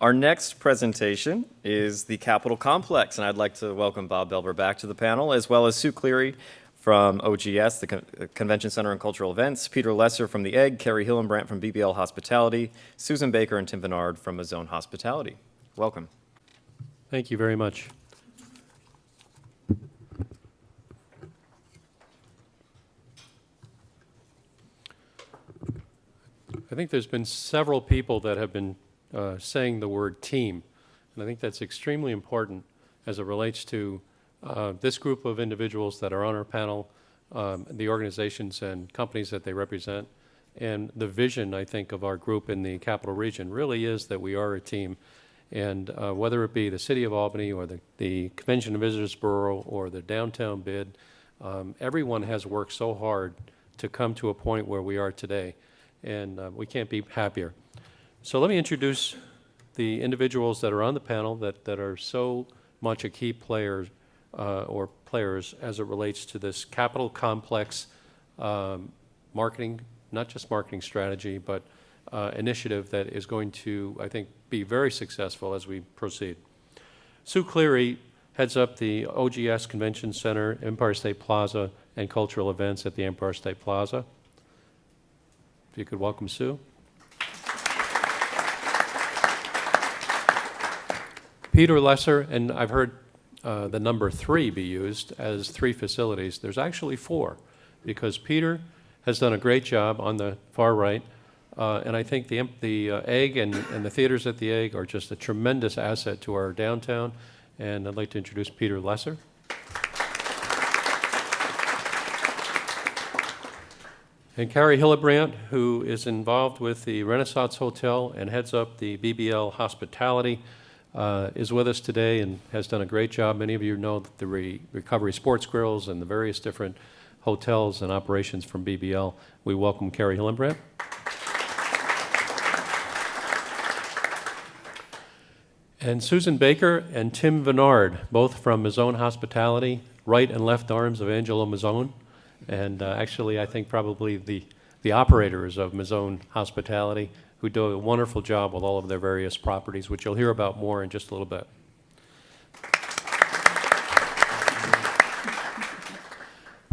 Our next presentation is the Capitol Complex, and I'd like to welcome Bob Belber back to the panel, as well as Sue Cleary from OGS, the Convention Center and Cultural Events, Peter Lesser from the Egg, Carrie Hillenbrandt from BBL Hospitality, Susan Baker and Tim Vennard from Mazzone Hospitality. Welcome. Thank you very much. I think there's been several people that have been saying the word team, and I think that's extremely important as it relates to this group of individuals that are on our panel, the organizations and companies that they represent, and the vision, I think, of our group in the Capital Region really is that we are a team. And whether it be the City of Albany or the Convention and Visitors Bureau or the downtown bid, everyone has worked so hard to come to a point where we are today, and we can't be happier. So let me introduce the individuals that are on the panel that are so much a key player or players as it relates to this Capitol Complex marketing, not just marketing strategy, but initiative that is going to, I think, be very successful as we proceed. Sue Cleary heads up the OGS Convention Center, Empire State Plaza, and cultural events at the Empire State Plaza. If you could welcome Sue. Peter Lesser, and I've heard the number 3 be used as 3 facilities. There's actually 4, because Peter has done a great job on the far right, and I think the Egg and the theaters at the Egg are just a tremendous asset to our downtown, and I'd like to introduce Peter Lesser. And Carrie Hillenbrandt, who is involved with the Renaissance Hotel and heads up the BBL Hospitality, is with us today and has done a great job. Many of you know the Recovery Sports Grills and the various different hotels and operations from BBL. We welcome Carrie Hillenbrandt. And Susan Baker and Tim Vennard, both from Mazzone Hospitality, right and left arms of Angelo Mazzone. And actually, I think probably the operators of Mazzone Hospitality, who do a wonderful job with all of their various properties, which you'll hear about more in just a little bit.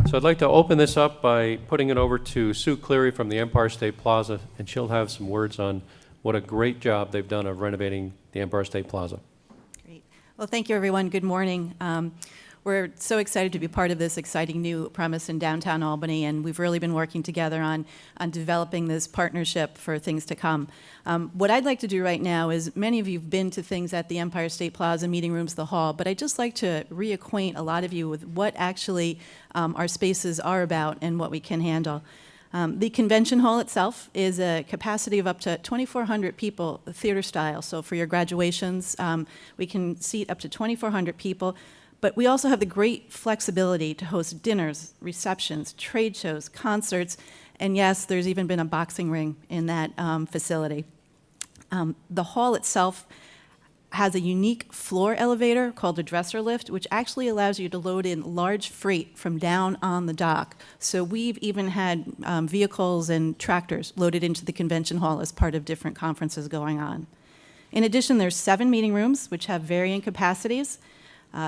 So I'd like to open this up by putting it over to Sue Cleary from the Empire State Plaza, and she'll have some words on what a great job they've done of renovating the Empire State Plaza. Great. Well, thank you, everyone. Good morning. We're so excited to be part of this exciting new premise in downtown Albany, and we've really been working together on developing this partnership for things to come. What I'd like to do right now is, many of you have been to things at the Empire State Plaza, meeting rooms, the hall, but I'd just like to reacquaint a lot of you with what actually our spaces are about and what we can handle. The convention hall itself is a capacity of up to 2,400 people, theater style. So for your graduations, we can seat up to 2,400 people. But we also have the great flexibility to host dinners, receptions, trade shows, concerts, and yes, there's even been a boxing ring in that facility. The hall itself has a unique floor elevator called a dresser lift, which actually allows you to load in large freight from down on the dock. So we've even had vehicles and tractors loaded into the convention hall as part of different conferences going on. In addition, there's 7 meeting rooms, which have varying capacities.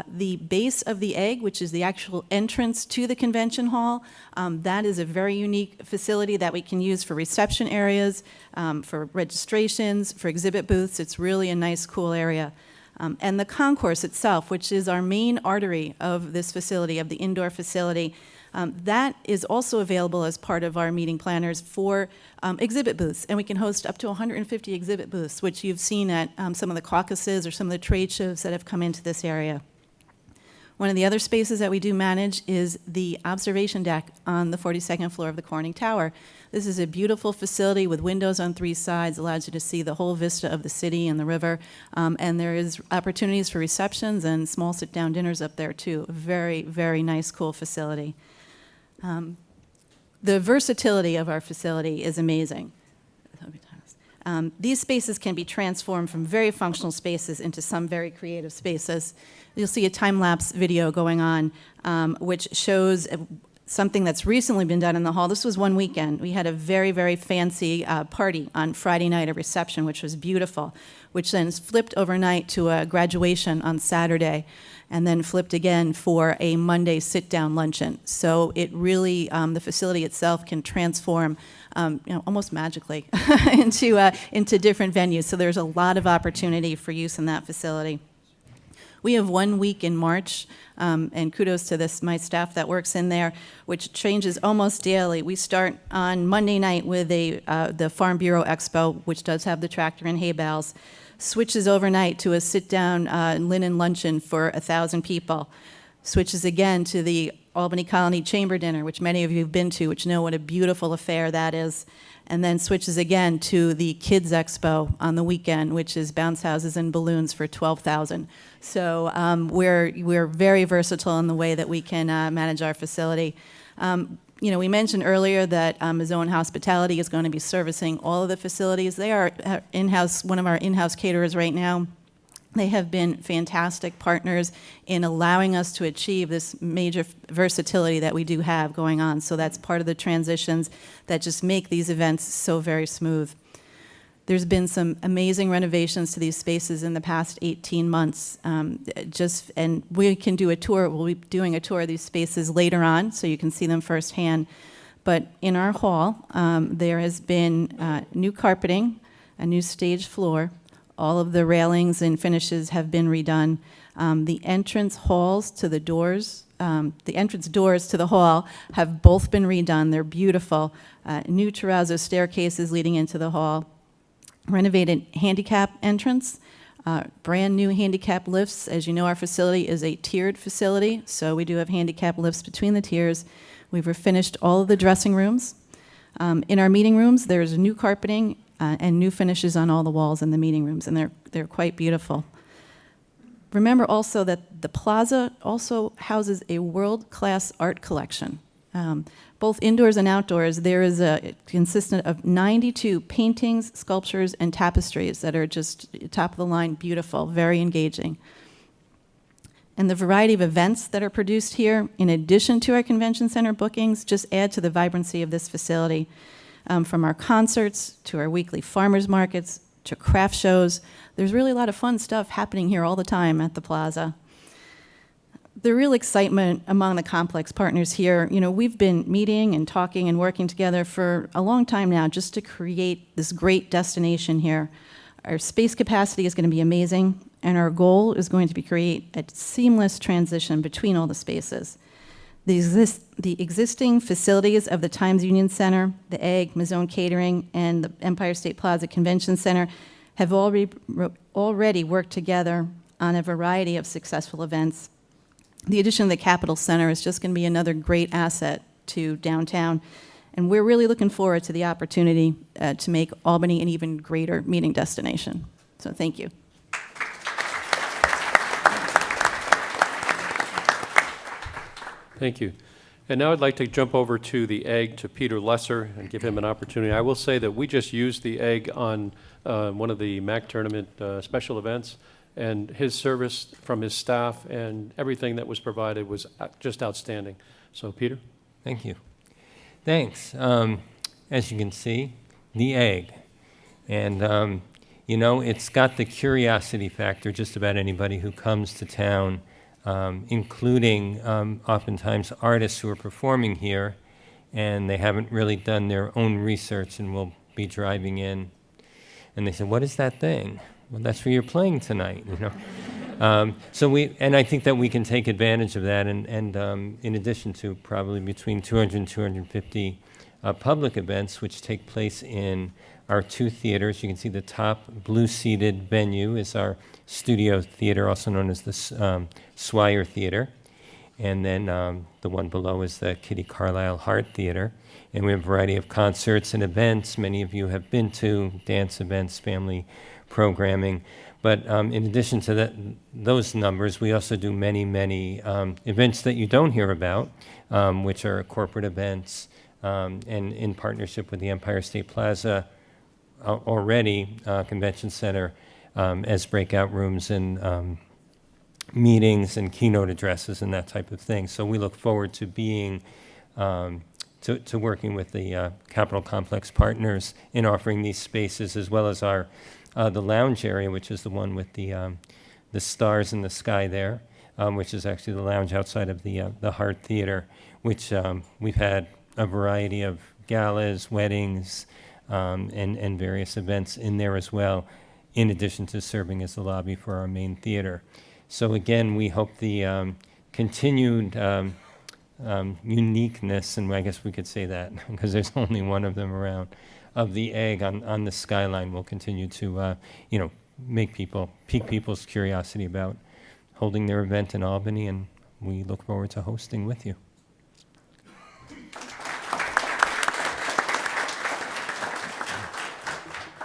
The base of the Egg, which is the actual entrance to the convention hall, that is a very unique facility that we can use for reception areas, for registrations, for exhibit booths. It's really a nice, cool area. And the concourse itself, which is our main artery of this facility, of the indoor facility, that is also available as part of our meeting planners for exhibit booths. And we can host up to 150 exhibit booths, which you've seen at some of the caucuses or some of the trade shows that have come into this area. One of the other spaces that we do manage is the observation deck on the 42nd floor of the Corning Tower. This is a beautiful facility with windows on 3 sides, allows you to see the whole vista of the city and the river, and there is opportunities for receptions and small sit-down dinners up there too. A very, very nice, cool facility. The versatility of our facility is amazing. These spaces can be transformed from very functional spaces into some very creative spaces. You'll see a time-lapse video going on, which shows something that's recently been done in the hall. This was one weekend. We had a very, very fancy party on Friday night, a reception, which was beautiful, which then flipped overnight to a graduation on Saturday, and then flipped again for a Monday sit-down luncheon. So it really, the facility itself can transform, almost magically into different venues. So there's a lot of opportunity for use in that facility. We have 1 week in March, and kudos to my staff that works in there, which changes almost daily. We start on Monday night with the Farm Bureau Expo, which does have the tractor and hay bales, switches overnight to a sit-down linen luncheon for 1,000 people, switches again to the Albany Colony Chamber Dinner, which many of you have been to, which know what a beautiful affair that is, and then switches again to the Kids Expo on the weekend, which is bounce houses and balloons for 12,000. So we're very versatile in the way that we can manage our facility. We mentioned earlier that Mazzone Hospitality is going to be servicing all of the facilities. They are one of our in-house caterers right now. They have been fantastic partners in allowing us to achieve this major versatility that we do have going on. So that's part of the transitions that just make these events so very smooth. There's been some amazing renovations to these spaces in the past 18 months. And we can do a tour. We'll be doing a tour of these spaces later on, so you can see them firsthand. But in our hall, there has been new carpeting, a new stage floor. All of the railings and finishes have been redone. The entrance halls to the doors, the entrance doors to the hall have both been redone. They're beautiful. New terrazzo staircases leading into the hall. Renovated handicap entrance. Brand new handicap lifts. As you know, our facility is a tiered facility, so we do have handicap lifts between the tiers. We've refinished all of the dressing rooms. In our meeting rooms, there's new carpeting and new finishes on all the walls in the meeting rooms, and they're quite beautiful. Remember also that the Plaza also houses a world-class art collection. Both indoors and outdoors, there is consistent of 92 paintings, sculptures, and tapestries that are just top of the line, beautiful, very engaging. And the variety of events that are produced here, in addition to our convention center bookings, just add to the vibrancy of this facility. From our concerts to our weekly farmers markets to craft shows, there's really a lot of fun stuff happening here all the time at the Plaza. The real excitement among the complex partners here, we've been meeting and talking and working together for a long time now just to create this great destination here. Our space capacity is going to be amazing, and our goal is going to be create a seamless transition between all the spaces. The existing facilities of the Times Union Center, the Egg, Mazzone Catering, and the Empire State Plaza Convention Center have already worked together on a variety of successful events. The addition of the Capitol Center is just going to be another great asset to downtown, and we're really looking forward to the opportunity to make Albany an even greater meeting destination. So thank you. Thank you. And now I'd like to jump over to the Egg, to Peter Lesser, and give him an opportunity. I will say that we just used the Egg on one of the MAC tournament special events, and his service from his staff and everything that was provided was just outstanding. So, Peter? Thank you. Thanks. As you can see, the Egg. And, it's got the curiosity factor, just about anybody who comes to town, including oftentimes artists who are performing here, and they haven't really done their own research and will be driving in. And they say, what is that thing? Well, that's where you're playing tonight, and I think that we can take advantage of that, and in addition to probably between 200 and 250 public events, which take place in our two theaters. You can see the top blue-seated venue is our studio theater, also known as the Swire Theater. And then the one below is the Kitty Carlisle Hart Theater. And we have a variety of concerts and events many of you have been to, dance events, family programming. But in addition to those numbers, we also do many, many events that you don't hear about, which are corporate events, and in partnership with the Empire State Plaza already, Convention Center, as breakout rooms and meetings and keynote addresses and that type of thing. So we look forward to being to working with the Capitol Complex partners in offering these spaces, as well as our the lounge area, which is the one with the stars in the sky there, which is actually the lounge outside of the Hart Theater, which we've had a variety of galas, weddings, and various events in there as well, in addition to serving as the lobby for our main theater. So again, we hope the continued uniqueness, and I guess we could say that because there's only one of them around, of the egg on the skyline will continue to, pique people's curiosity about holding their event in Albany, and we look forward to hosting with you.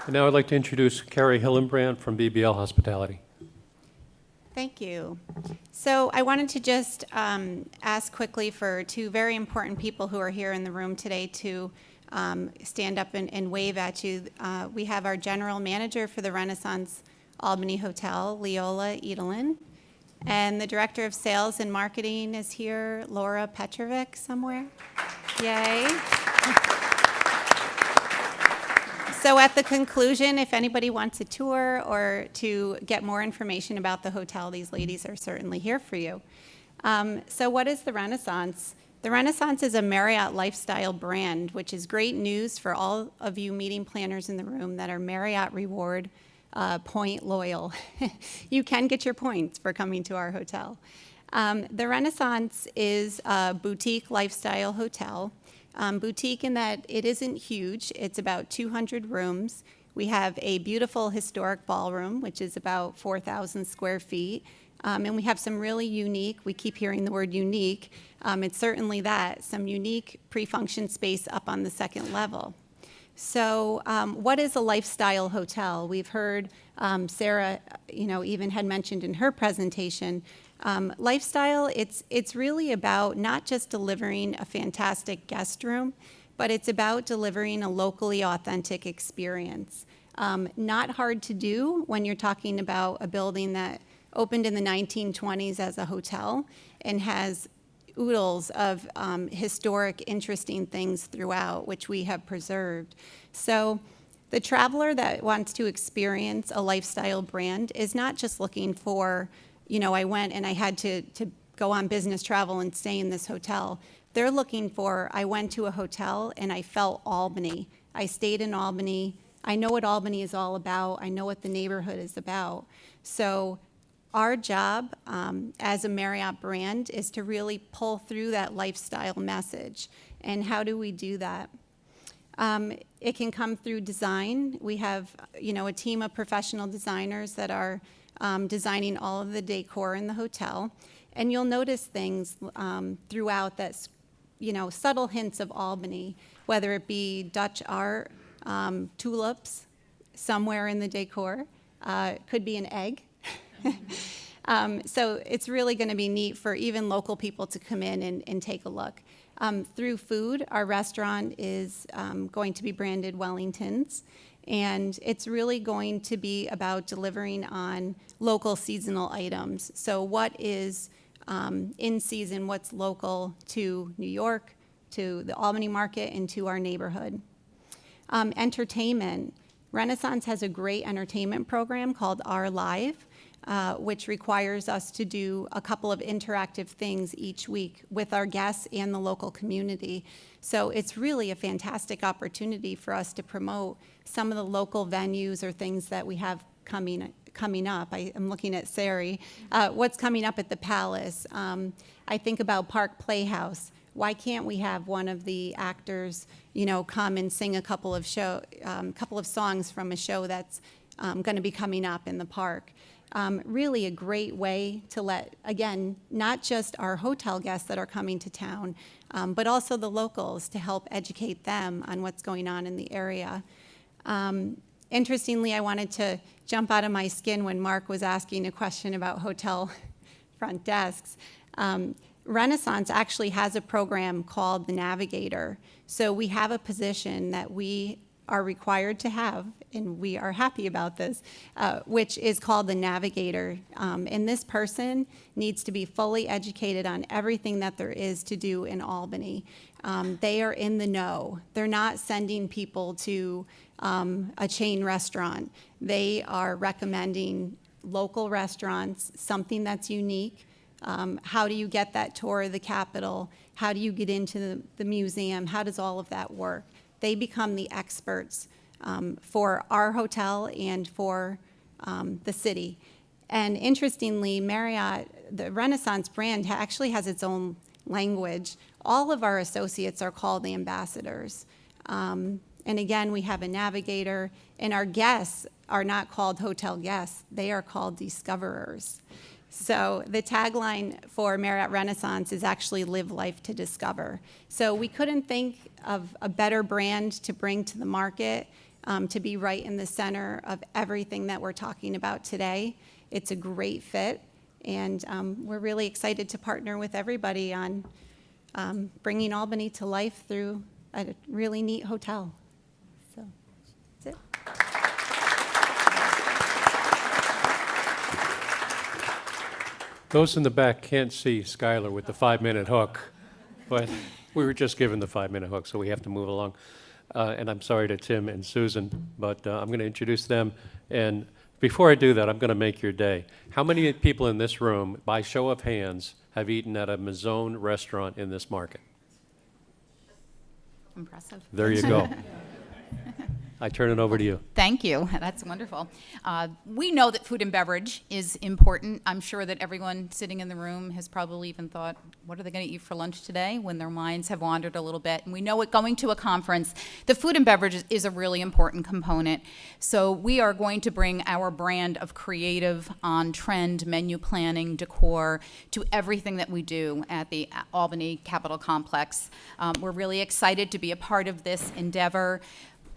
And now I'd like to introduce Carrie Hillenbrandt from BBL Hospitality. Thank you. So I wanted to just ask quickly for two very important people who are here in the room today to stand up and wave at you. We have our general manager for the Renaissance Albany Hotel, Leola Edelin, and the director of sales and marketing is here, Laura Petrovic, somewhere. Yay. So at the conclusion, if anybody wants a tour or to get more information about the hotel, these ladies are certainly here for you. So what is the Renaissance? The Renaissance is a Marriott lifestyle brand, which is great news for all of you meeting planners in the room that are Marriott Reward point loyal. You can get your points for coming to our hotel. The Renaissance is a boutique lifestyle hotel. Boutique in that it isn't huge. It's about 200 rooms. We have a beautiful historic ballroom, which is about 4,000 square feet. And we have some really unique, we keep hearing the word unique, it's certainly that, some unique pre-function space up on the second level. So what is a lifestyle hotel? We've heard Sarah, even had mentioned in her presentation, lifestyle, it's really about not just delivering a fantastic guest room, but it's about delivering a locally authentic experience. Not hard to do when you're talking about a building that opened in the 1920s as a hotel and has oodles of historic, interesting things throughout, which we have preserved. So the traveler that wants to experience a lifestyle brand is not just looking for, I went and I had to go on business travel and stay in this hotel. They're looking for, I went to a hotel and I felt Albany. I stayed in Albany. I know what Albany is all about. I know what the neighborhood is about. So our job as a Marriott brand is to really pull through that lifestyle message. And how do we do that? It can come through design. We have, a team of professional designers that are designing all of the decor in the hotel. And you'll notice things throughout that's, subtle hints of Albany, whether it be Dutch art, tulips somewhere in the decor, could be an egg. So it's really going to be neat for even local people to come in and take a look. Through food, our restaurant is going to be branded Wellingtons, and it's really going to be about delivering on local seasonal items. So what is in season, what's local to New York, to the Albany market, and to our neighborhood. Entertainment. Renaissance has a great entertainment program called Our Live, which requires us to do a couple of interactive things each week with our guests and the local community. So it's really a fantastic opportunity for us to promote some of the local venues or things that we have coming up. I'm looking at Sari. What's coming up at the Palace? I think about Park Playhouse. Why can't we have one of the actors, come and sing a couple of songs from a show that's going to be coming up in the park? Really a great way to let, again, not just our hotel guests that are coming to town, but also the locals to help educate them on what's going on in the area. Interestingly, I wanted to jump out of my skin when Mark was asking a question about hotel front desks. Renaissance actually has a program called the Navigator. So we have a position that we are required to have and we are happy about this, which is called the navigator. And this person needs to be fully educated on everything that there is to do in Albany. They are in the know. They're not sending people to a chain restaurant. They are recommending local restaurants, something that's unique. How do you get that tour of the Capitol? How do you get into the museum? How does all of that work? They become the experts for our hotel and for the city. And interestingly, Marriott, the Renaissance brand, actually has its own language. All of our associates are called the ambassadors. And again, we have a navigator, and our guests are not called hotel guests. They are called discoverers. So the tagline for Marriott Renaissance is actually live life to discover. So we couldn't think of a better brand to bring to the market, to be right in the center of everything that we're talking about today. It's a great fit, and we're really excited to partner with everybody on bringing Albany to life through a really neat hotel. So that's it. Those in the back can't see Skylar with the 5-minute hook, but we were just given the 5-minute hook, so we have to move along. And I'm sorry to Tim and Susan, but I'm going to introduce them. And before I do that, I'm going to make your day. How many people in this room, by show of hands, have eaten at a Mazzone restaurant in this market? Impressive. There you go. I turn it over to you. Thank you. That's wonderful. We know that food and beverage is important. I'm sure that everyone sitting in the room has probably even thought, what are they going to eat for lunch today, when their minds have wandered a little bit. And we know it going to a conference, the food and beverage is a really important component. So we are going to bring our brand of creative, on-trend menu planning, decor to everything that we do at the Albany Capitol Complex. We're really excited to be a part of this endeavor.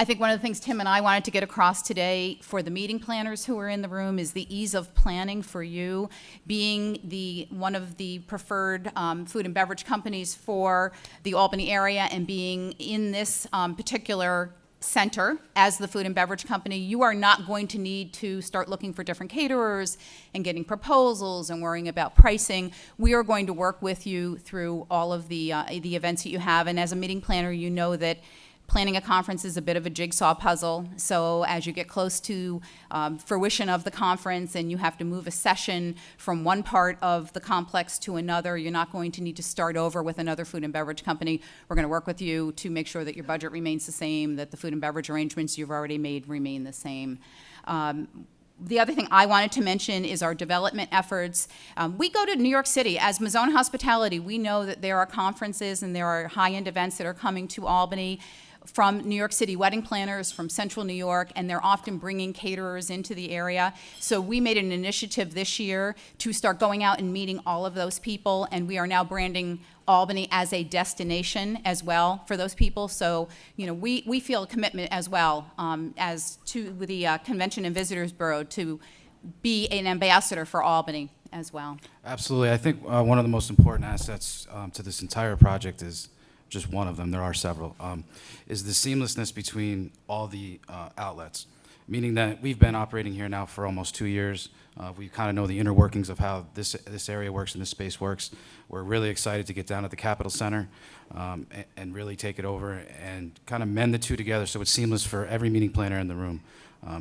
I think one of the things Tim and I wanted to get across today for the meeting planners who are in the room is the ease of planning for you, being one of the preferred food and beverage companies for the Albany area and being in this particular center as the food and beverage company. You are not going to need to start looking for different caterers and getting proposals and worrying about pricing. We are going to work with you through all of the events that you have, and as a meeting planner, you know that planning a conference is a bit of a jigsaw puzzle. So as you get close to fruition of the conference and you have to move a session from one part of the complex to another, you're not going to need to start over with another food and beverage company. We're going to work with you to make sure that your budget remains the same, that the food and beverage arrangements you've already made remain the same. The other thing I wanted to mention is our development efforts. We go to New York City. As Mazzone Hospitality, we know that there are conferences and there are high-end events that are coming to Albany from New York City, wedding planners from central New York, and they're often bringing caterers into the area. So we made an initiative this year to start going out and meeting all of those people, and we are now branding Albany as a destination as well for those people. So, you know, we feel a commitment as well as to the Convention and Visitors Bureau to be an ambassador for Albany as well. Absolutely. I think one of the most important assets to this entire project is just one of them, there are several, is the seamlessness between all the outlets, meaning that we've been operating here now for almost 2 years. We kind of know the inner workings of how this area works and this space works. We're really excited to get down at the Capitol Center and really take it over and kind of mend the two together so it's seamless for every meeting planner in the room.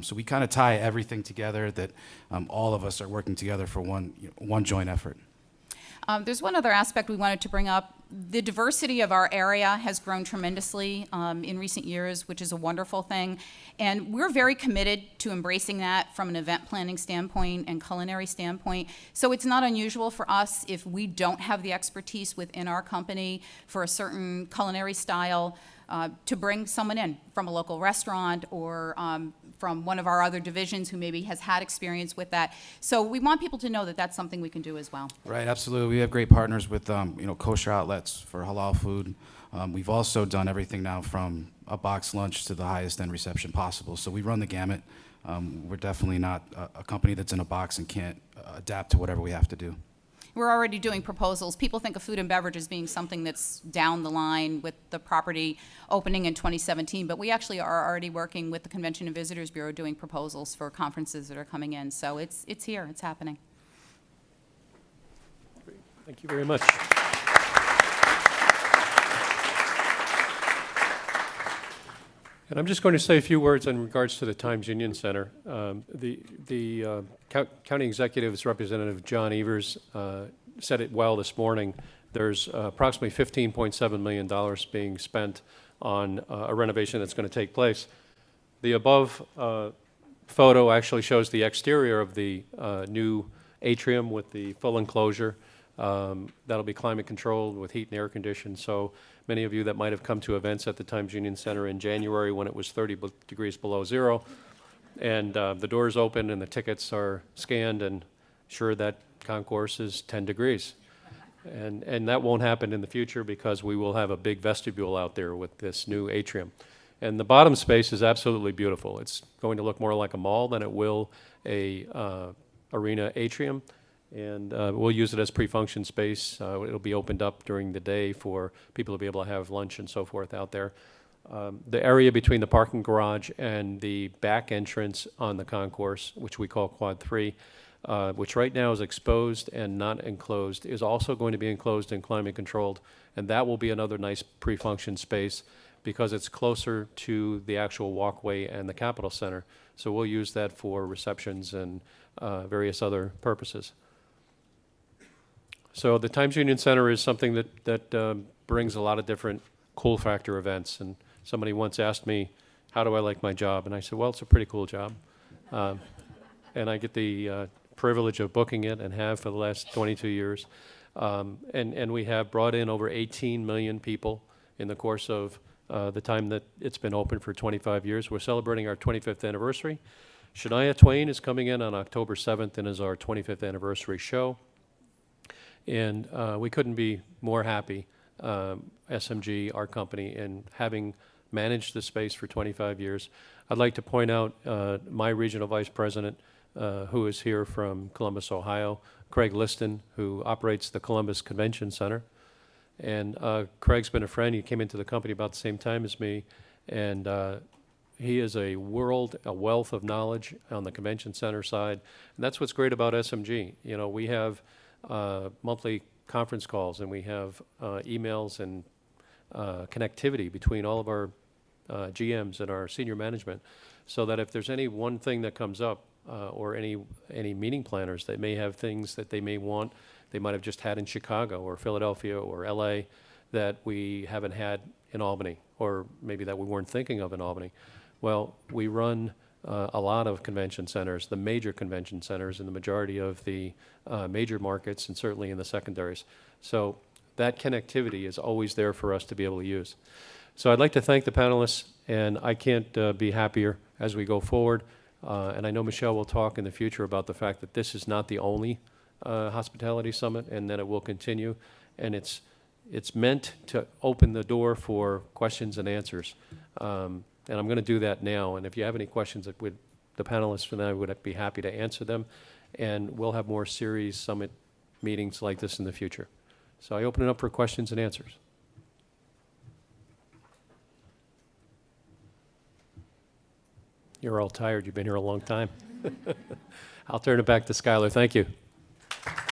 So we kind of tie everything together that all of us are working together for one joint effort. There's one other aspect we wanted to bring up. The diversity of our area has grown tremendously in recent years, which is a wonderful thing. And we're very committed to embracing that from an event planning standpoint and culinary standpoint. So it's not unusual for us if we don't have the expertise within our company for a certain culinary style to bring someone in from a local restaurant or from one of our other divisions who maybe has had experience with that. So we want people to know that that's something we can do as well. Right, absolutely. We have great partners with kosher outlets for halal food. We've also done everything now from a box lunch to the highest end reception possible. So we run the gamut. We're definitely not a company that's in a box and can't adapt to whatever we have to do. We're already doing proposals. People think of food and beverage as being something that's down the line with the property opening in 2017, but we actually are already working with the Convention and Visitors Bureau doing proposals for conferences that are coming in. So it's here, it's happening. Thank you very much. And I'm just going to say a few words in regards to the Times Union Center. The county executive's representative, John Evers, said it well this morning. There's approximately $15.7 million being spent on a renovation that's going to take place. The above photo actually shows the exterior of the new atrium with the full enclosure. That'll be climate controlled with heat and air conditioned. So many of you that might have come to events at the Times Union Center in January when it was 30 degrees below zero, and the doors open and the tickets are scanned, and sure, that concourse is 10 degrees. And that won't happen in the future because we will have a big vestibule out there with this new atrium. And the bottom space is absolutely beautiful. It's going to look more like a mall than it will a arena atrium. And we'll use it as pre-function space. It'll be opened up during the day for people to be able to have lunch and so forth out there. The area between the parking garage and the back entrance on the concourse, which we call Quad 3, which right now is exposed and not enclosed, is also going to be enclosed and climate controlled. And that will be another nice pre-function space because it's closer to the actual walkway and the Capitol Center. So we'll use that for receptions and various other purposes. So the Times Union Center is something that brings a lot of different cool factor events. And somebody once asked me, how do I like my job? And I said, well, it's a pretty cool job. And I get the privilege of booking it and have for the last 22 years. And we have brought in over 18 million people in the course of the time that it's been open for 25 years. We're celebrating our 25th anniversary. Shania Twain is coming in on October 7th and is our 25th anniversary show. And we couldn't be more happy, SMG, our company, in having managed the space for 25 years. I'd like to point out my regional vice president, who is here from Columbus, Ohio, Craig Liston, who operates the Columbus Convention Center. And Craig's been a friend. He came into the company about the same time as me. And he is a wealth of knowledge on the convention center side. And that's what's great about SMG. You know, we have monthly conference calls, and we have emails and connectivity between all of our GMs and our senior management, so that if there's any one thing that comes up, or any meeting planners that may have things that they may want, they might have just had in Chicago or Philadelphia or LA that we haven't had in Albany, or maybe that we weren't thinking of in Albany. Well, we run a lot of convention centers, the major convention centers in the majority of the major markets, and certainly in the secondaries. So that connectivity is always there for us to be able to use. So I'd like to thank the panelists, and I can't be happier as we go forward. And I know Michelle will talk in the future about the fact that this is not the only hospitality summit, and that it will continue. And it's meant to open the door for questions and answers. And I'm going to do that now. And if you have any questions that the panelists and I would be happy to answer them. And we'll have more series summit meetings like this in the future. So I open it up for questions and answers. You're all tired. You've been here a long time. I'll turn it back to Skylar. Thank you.